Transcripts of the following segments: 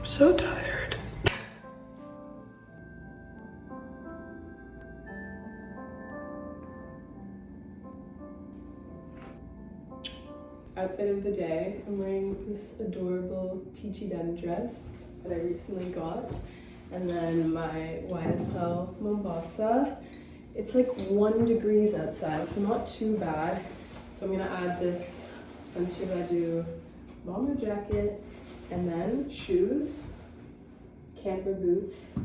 so tired. Outfit of the day. I'm wearing this adorable peachy denim dress that I recently got. And then my YSL Mombasa. It's like 1 degree outside, so not too bad. So I'm gonna add this Spencer Badu bomber jacket, and then shoes, camper boots,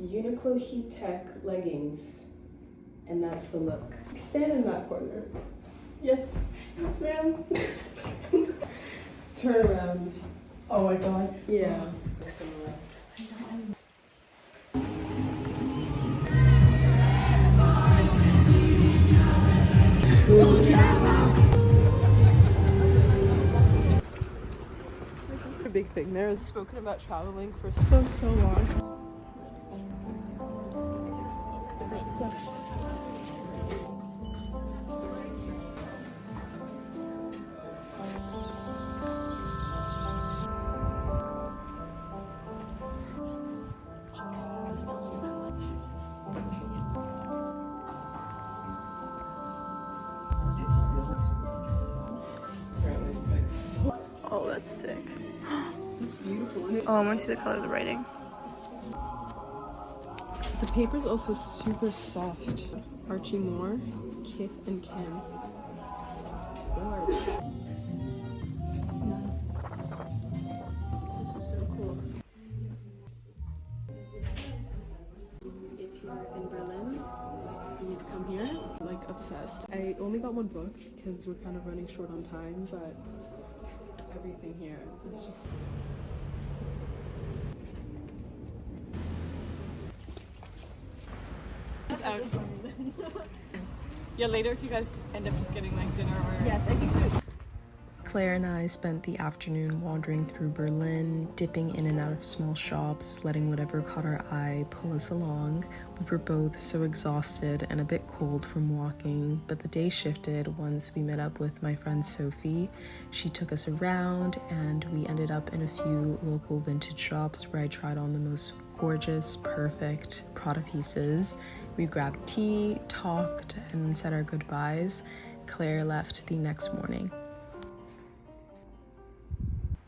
Uniqlo Heat Tech leggings, and that's the look. Stand in that corner. Yes, yes ma'am. Turn around. Oh my god. Yeah. A big thing there. It's spoken about traveling for so long. Oh, that's sick. It's beautiful. Oh, I want to see the color of the writing. The paper's also super soft. Archie Moore, Kith and Ken. This is so cool. If you're in Berlin, you need to come here. I'm like obsessed. I only got 1 book because we're kind of running short on time, but everything here is just... Out. Yeah, later if you guys end up just getting like dinner or... Yes, I think Claire and I spent the afternoon wandering through Berlin, dipping in and out of small shops, letting whatever caught our eye pull us along. We were both so exhausted and a bit cold from walking, but the day shifted once we met up with my friend Sophie. She took us around and we ended up in a few local vintage shops where I tried on the most gorgeous, perfect Prada pieces. We grabbed tea, talked, and said our goodbyes. Claire left the next morning.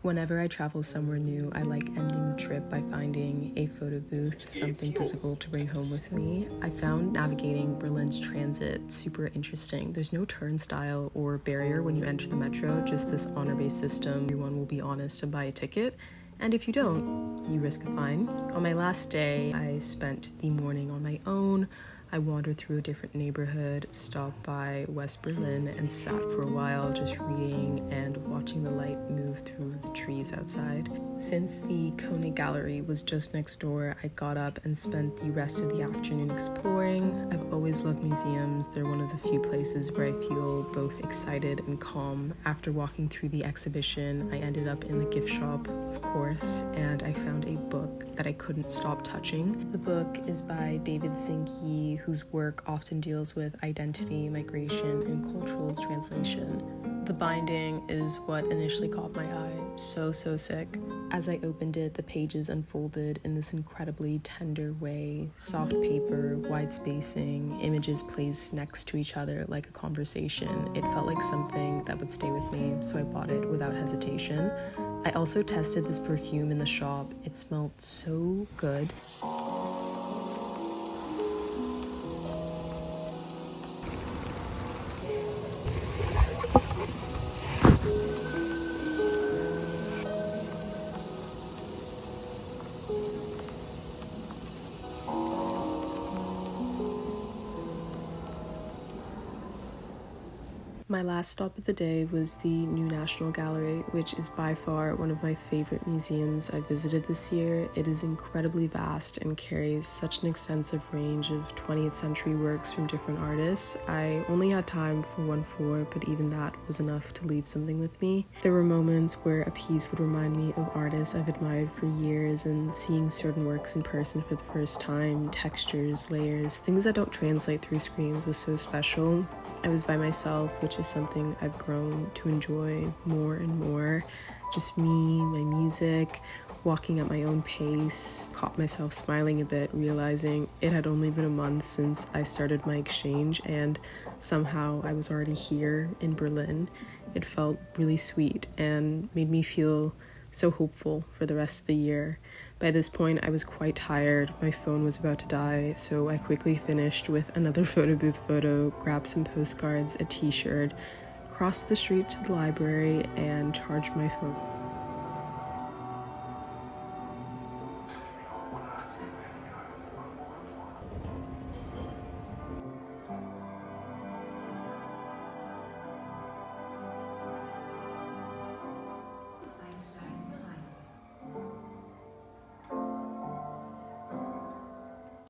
Whenever I travel somewhere new, I like ending the trip by finding a photo booth, something physical to bring home with me. I found navigating Berlin's transit super interesting. There's no turnstile or barrier when you enter the metro, just this honor-based system. Everyone will be honest and buy a ticket. And if you don't, you risk a fine. On my last day, I spent the morning on my own. I wandered through a different neighborhood, stopped by West Berlin, and sat for a while just reading and watching the light move through the trees outside. Since the Koenig Gallery was just next door, I got up and spent the rest of the afternoon exploring. I've always loved museums. They're one of the few places where I feel both excited and calm. After walking through the exhibition, I ended up in the gift shop, of course, and I found a book that I couldn't stop touching. The book is by David Zinke, whose work often deals with identity, migration, and cultural translation. The binding is what initially caught my eye. So sick. As I opened it, the pages unfolded in this incredibly tender way. Soft paper, wide spacing, images placed next to each other like a conversation. It felt like something that would stay with me, so I bought it without hesitation. I also tested this perfume in the shop. It smelled so good. My last stop of the day was the New National Gallery, which is by far one of my favorite museums I visited this year. It is incredibly vast and carries such an extensive range of 20th century works from different artists. I only had time for 1 floor, but even that was enough to leave something with me. There were moments where a piece would remind me of artists I've admired for years, and seeing certain works in person for the first time, textures, layers, things that don't translate through screens was so special. I was by myself, which is something I've grown to enjoy more and more. Just me, my music, walking at my own pace. Caught myself smiling a bit, realizing it had only been a month since I started my exchange and somehow I was already here in Berlin. It felt really sweet and made me feel so hopeful for the rest of the year. By this point, I was quite tired. My phone was about to die, so I quickly finished with another photo booth photo, grabbed some postcards, a t-shirt, crossed the street to the library, and charged my phone.